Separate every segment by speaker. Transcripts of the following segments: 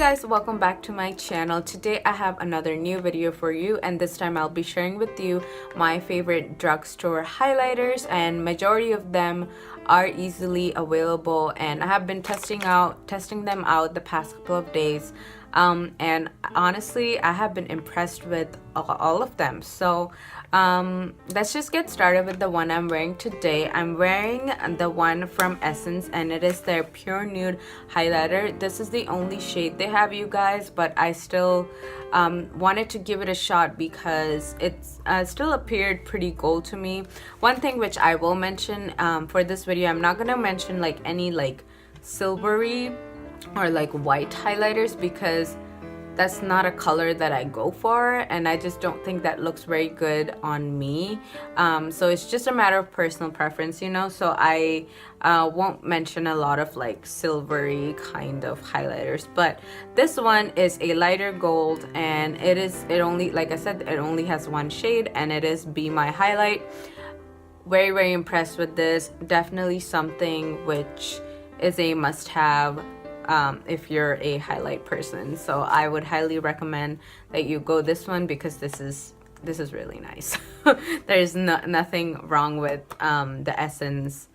Speaker 1: guys, welcome back to my channel. Today I have another new video for you, and this time I'll be sharing with you my favorite drugstore highlighters, and majority of them are easily available, and I have been testing them out the past couple of days, and honestly I have been impressed with all of them. So let's just get started with the one I'm wearing today. I'm wearing the one from Essence, and it is their Pure Nude highlighter. This is the only shade they have, you guys, but I still wanted to give it a shot because it's still appeared pretty gold to me. One thing which I will mention for this video, I'm not gonna mention like any like silvery or like white highlighters because that's not a color that I go for, and I just don't think that looks very good on me. So it's just a matter of personal preference, you know. So I won't mention a lot of like silvery kind of highlighters, but this one is a lighter gold, and it only, like I said, it only has one shade, and it is Be My Highlight. Very impressed with this. Definitely something which is a must-have if you're a highlight person. So I would highly recommend that you go this one because this is really nice. There's nothing wrong with the Essence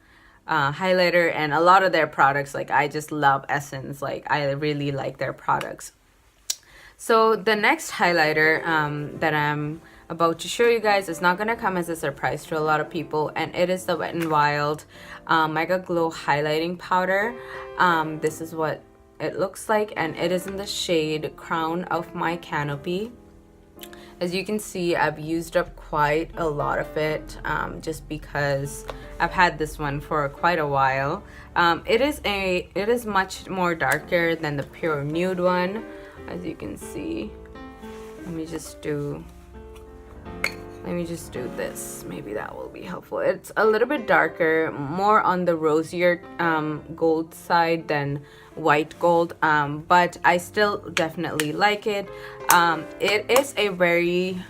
Speaker 1: highlighter, and a lot of their products. Like, I just love Essence. Like, I really like their products. So the next highlighter that I'm about to show you guys is not gonna come as a surprise to a lot of people, and it is the Wet n Wild Mega Glow highlighting powder. This is what it looks like, and it is in the shade Crown of My Canopy. As you can see, I've used up quite a lot of it just because I've had this one for quite a while. It is much more darker than the Pure Nude one, as you can see. Let me just do this. Maybe that will be helpful. It's a little bit darker, more on the rosier gold side than white gold, but I still definitely like it. It is a very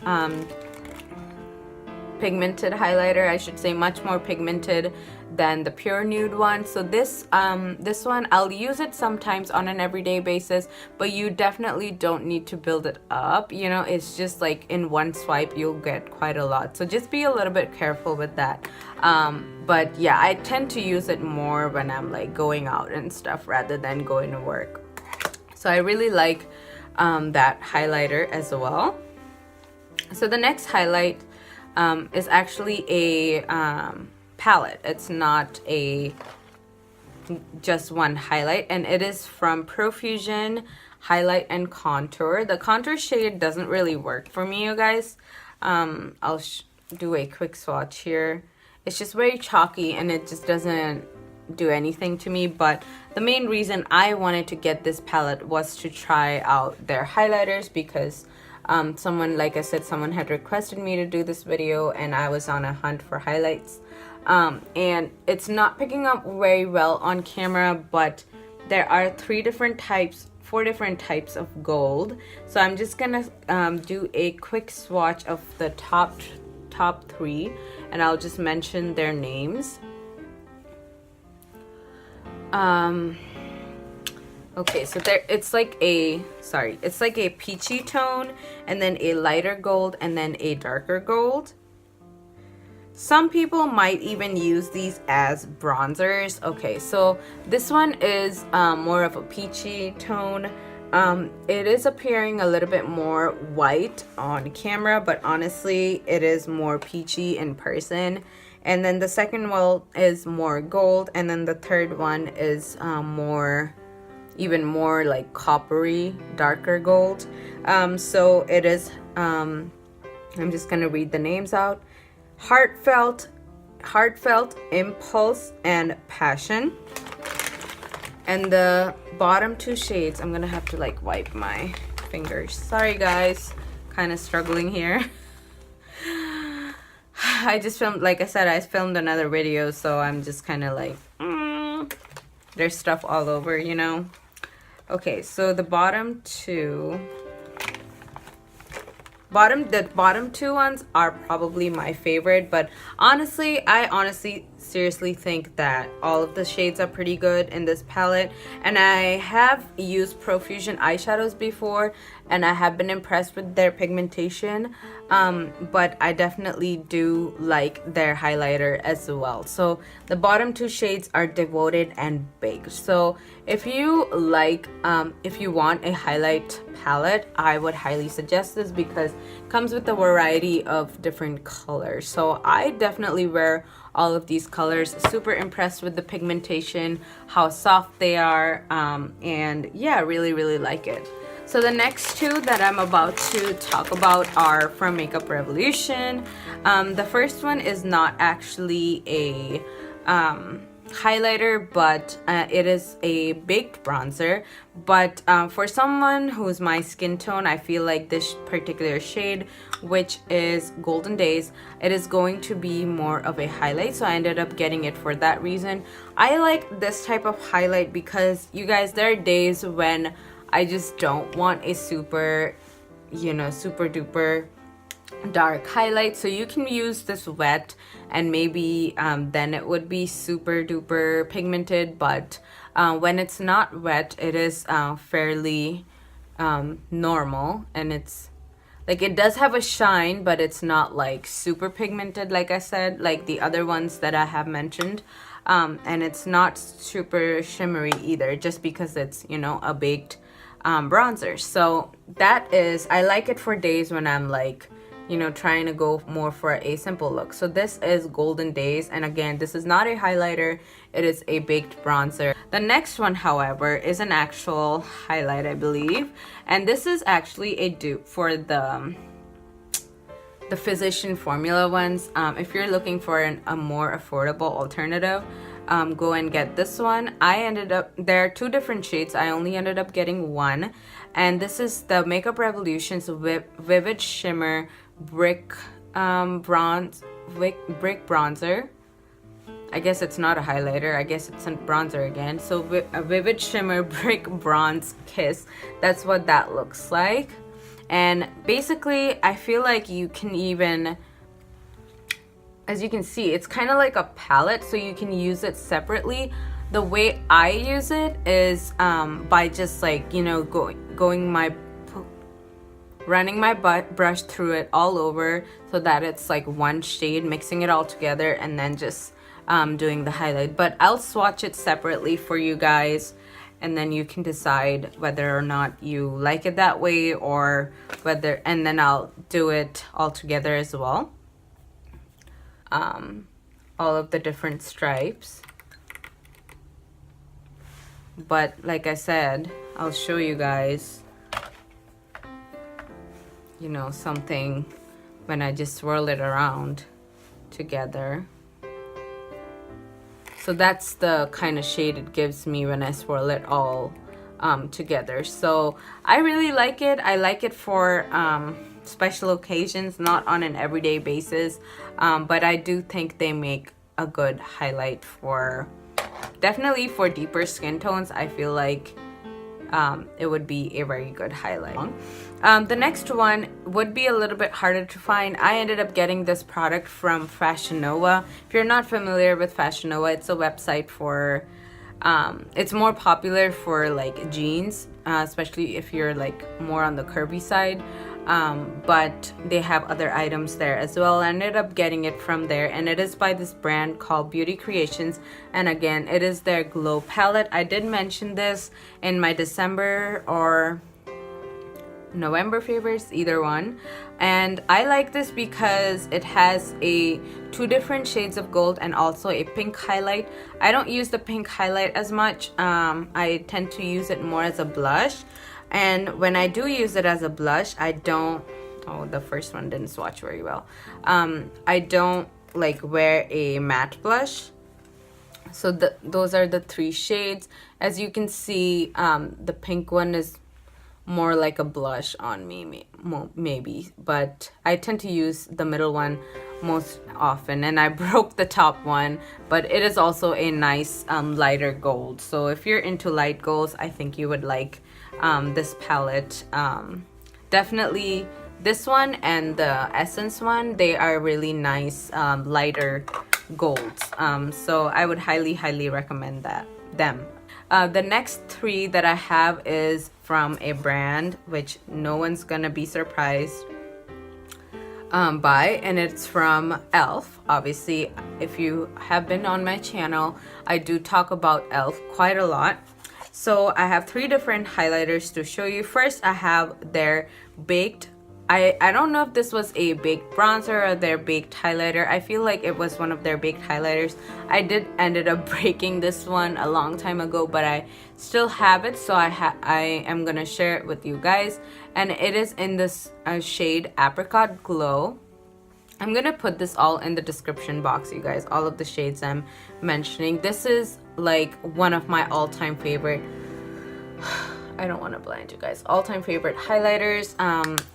Speaker 1: pigmented highlighter, I should say, much more pigmented than the Pure Nude one. So this one, I'll use it sometimes on an everyday basis, but you definitely don't need to build it up, you know. It's just like in one swipe you'll get quite a lot, so just be a little bit careful with that. But yeah, I tend to use it more when I'm like going out and stuff rather than going to work. So I really like that highlighter as well. So the next highlight is actually a palette. It's not a just one highlight, and it is from Profusion Highlight and Contour. The contour shade doesn't really work for me, you guys. I'll do a quick swatch here. It's just very chalky, and it just doesn't do anything to me. But the main reason I wanted to get this palette was to try out their highlighters because someone, like I said, someone had requested me to do this video, and I was on a hunt for highlights. And it's not picking up very well on camera, but there are four different types of gold. So I'm just gonna do a quick swatch of the top three, and I'll just mention their names. Okay, so it's like a peachy tone, and then a lighter gold, and then a darker gold. Some people might even use these as bronzers. Okay, so this one is more of a peachy tone. It is appearing a little bit more white on camera, but honestly it is more peachy in person. And then the second one is more gold, and then the third one is even more like coppery, darker gold. So it is I'm just gonna read the names out: Heartfelt, Impulse, and Passion. And the bottom two shades, I'm gonna have to like wipe my fingers. Sorry guys, kind of struggling here. I just filmed, like I said, I filmed another video, so I'm just kind of like there's stuff all over, you know. Okay, so the bottom two ones are probably my favorite, but honestly, I honestly seriously think that all of the shades are pretty good in this palette. And I have used Profusion eyeshadows before, and I have been impressed with their pigmentation, but I definitely do like their highlighter as well. So the bottom two shades are Devoted and Baked. So if you like, if you want a highlight palette, I would highly suggest this because it comes with a variety of different colors. So I definitely wear all of these colors. Super impressed with the pigmentation, how soft they are, and yeah, really like it. So the next two that I'm about to talk about are from Makeup Revolution. The first one is not actually a highlighter, but it is a baked bronzer. But for someone who's my skin tone, I feel like this particular shade, which is Golden Days, it is going to be more of a highlight, so I ended up getting it for that reason. I like this type of highlight because, you guys, there are days when I just don't want a super, you know, super duper dark highlight. So you can use this wet and maybe then it would be super duper pigmented. But when it's not wet, it is fairly normal, and it's like, it does have a shine, but it's not like super pigmented, like I said, like the other ones that I have mentioned. And it's not super shimmery either, just because it's, you know, a baked bronzer. So that is, I like it for days when I'm like, you know, trying to go more for a simple look. So this is Golden Days, and again, this is not a highlighter, it is a baked bronzer. The next one, however, is an actual highlight, I believe, and this is actually a dupe for the Physician Formula ones. If you're looking for a more affordable alternative, go and get this one. There are two different shades. I only ended up getting one, and this is the Makeup Revolution's Vivid Shimmer Brick Bronzer. I guess it's not a highlighter, I guess it's a bronzer again. So a Vivid Shimmer Brick Bronze Kiss, that's what that looks like. And basically, I feel like you can even, as you can see, it's kind of like a palette, so you can use it separately. The way I use it is by just like, you know, running my brush through it all over so that it's like one shade, mixing it all together, and then just doing the highlight. But I'll swatch it separately for you guys, and then you can decide whether or not you like it that way, or whether, and then I'll do it all together as well. All of the different stripes. But like I said, I'll show you guys, you know, something when I just swirl it around together. So that's the kind of shade it gives me when I swirl it all together. So I really like it. I like it for special occasions, not on an everyday basis, but I do think they make a good highlight for, definitely for deeper skin tones. I feel like it would be a very good highlight. The next one would be a little bit harder to find. I ended up getting this product from Fashion Nova. If you're not familiar with Fashion Nova, it's a website for, it's more popular for like jeans, especially if you're like more on the curvy side. But they have other items there as well. I ended up getting it from there, and it is by this brand called Beauty Creations, and again, it is their Glow palette. I did mention this in my December or November favorites, either one, and I like this because it has two different shades of gold and also a pink highlight. I don't use the pink highlight as much. I tend to use it more as a blush. And when I do use it as a blush, I don't, oh, the first one didn't swatch very well. I don't like wear a matte blush. So those are the three shades. As you can see, the pink one is more like a blush on me, maybe. But I tend to use the middle one most often. And I broke the top one, but it is also a nice lighter gold. So if you're into light golds, I think you would like this palette. Definitely this one and the Essence one, they are really nice lighter golds. So I would highly recommend them. The next three that I have is from a brand which no one's gonna be surprised by, and it's from e.l.f. Obviously, if you have been on my channel, I do talk about e.l.f. quite a lot. So I have three different highlighters to show you. First, I have their baked, I don't know if this was a baked bronzer or their baked highlighter. I feel like it was one of their baked highlighters. I did ended up breaking this one a long time ago, but I still have it, so I am gonna share it with you guys. And it is in this shade Apricot Glow. I'm gonna put this all in the description box, you guys, all of the shades I'm mentioning. This is like one of my all-time favorite, I don't want to blind you guys, all-time favorite highlighters.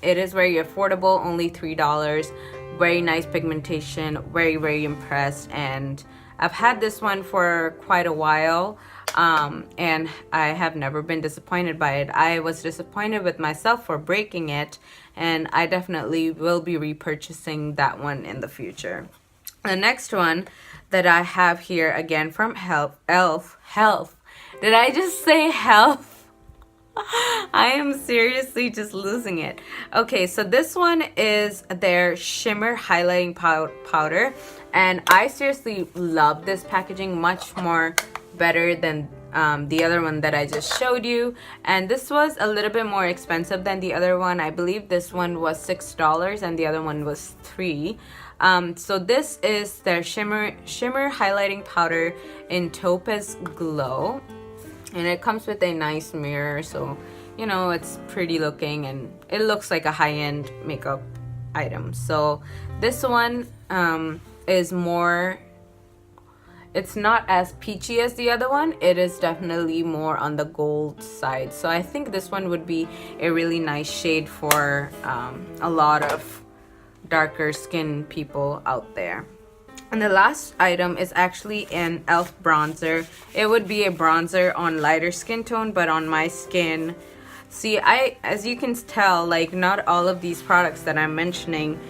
Speaker 1: It is very affordable, only $3. Very nice pigmentation, very impressed, and I've had this one for quite a while, and I have never been disappointed by it. I was disappointed with myself for breaking it, and I definitely will be repurchasing that one in the future. The next one that I have here, again from e.l.f. Did I just say health? I am seriously just losing it. Okay, so this one is their shimmer highlighting powder, and I seriously love this packaging much more better than the other one that I just showed you. And this was a little bit more expensive than the other one. I believe this one was $6 and the other one was $3. So this is their shimmer highlighting powder in Topaz Glow. And it comes with a nice mirror, so you know it's pretty looking and it looks like a high-end makeup item. So this one is more, it's not as peachy as the other one. It is definitely more on the gold side. So I think this one would be a really nice shade for a lot of darker skin people out there. And the last item is actually an e.l.f. bronzer. It would be a bronzer on lighter skin tone, but on my skin, see, as you can tell, like not all of these products that I'm mentioning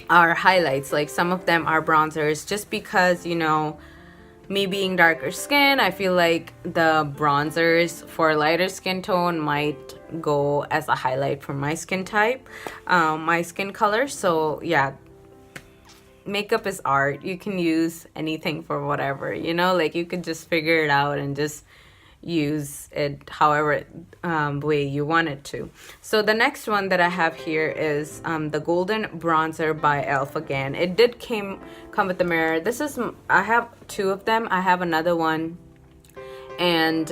Speaker 1: are highlights. Like some of them are bronzers, just because, you know, me being darker skin, I feel like the bronzers for lighter skin tone might go as a highlight for my skin type, my skin color. So yeah, makeup is art. You can use anything for whatever, you know, like you could just figure it out and just use it however way you want it to. So the next one that I have here is the golden bronzer by e.l.f. again. It did come with the mirror. This is, I have two of them. I have another one, and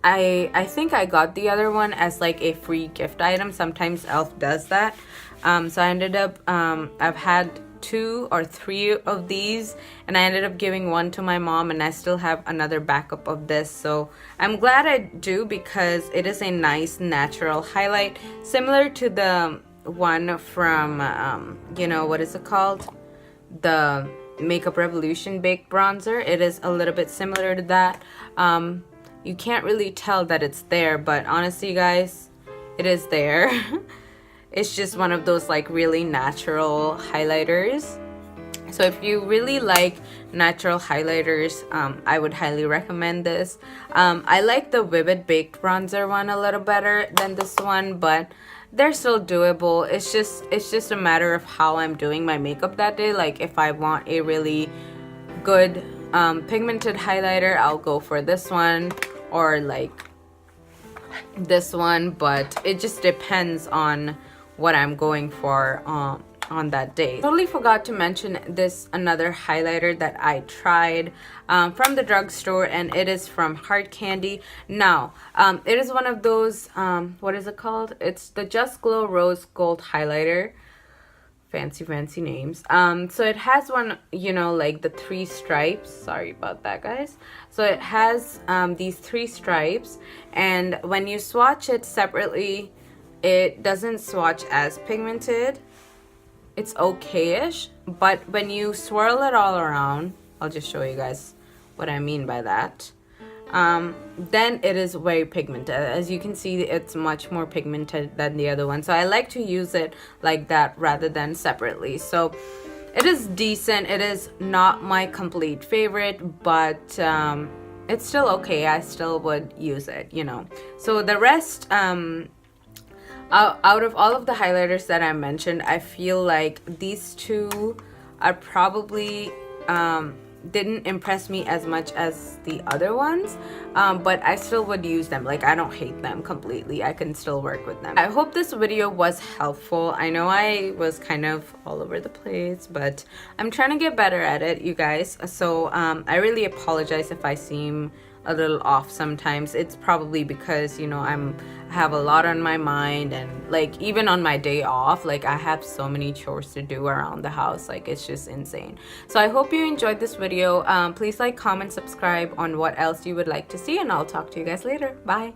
Speaker 1: I think I got the other one as like a free gift item. Sometimes e.l.f. does that. So I ended up I've had 2 or 3 of these, and I ended up giving one to my mom, and I still have another backup of this. So I'm glad I do, because it is a nice natural highlight, similar to the one from you know, what is it called, the Makeup Revolution baked bronzer. It is a little bit similar to that. You can't really tell that it's there, but honestly guys, it is there. It's just one of those like really natural highlighters. So if you really like natural highlighters, I would highly recommend this. I like the Vivid Baked Bronzer one a little better than this one, but they're still doable. It's just a matter of how I'm doing my makeup that day. Like if I want a really good pigmented highlighter, I'll go for this one, or like this one, but it just depends on what I'm going for on that day. Totally forgot to mention this another highlighter that I tried from the drugstore, and it is from Heart Candy. Now it is one of those what is it called? It's the Just Glow Rose Gold highlighter. Fancy names. So it has one, you know, like the 3 stripes. Sorry about that guys. So it has these 3 stripes, and when you swatch it separately, it doesn't swatch as pigmented. It's okay-ish, but when you swirl it all around, I'll just show you guys what I mean by that, then it is very pigmented. As you can see, it's much more pigmented than the other one. So I like to use it like that rather than separately. So it is decent. It is not my complete favorite, but it's still okay. I still would use it, you know. So the rest, out of all of the highlighters that I mentioned, I feel like these two are probably didn't impress me as much as the other ones, but I still would use them. Like, I don't hate them completely. I can still work with them. I hope this video was helpful. I know I was kind of all over the place, but I'm trying to get better at it, you guys. So I really apologize if I seem a little off sometimes. It's probably because, you know, I have a lot on my mind, and like even on my day off, like I have so many chores to do around the house. Like, it's just insane. So I hope you enjoyed this video. Please like, comment, subscribe on what else you would like to see, and I'll talk to you guys later. Bye.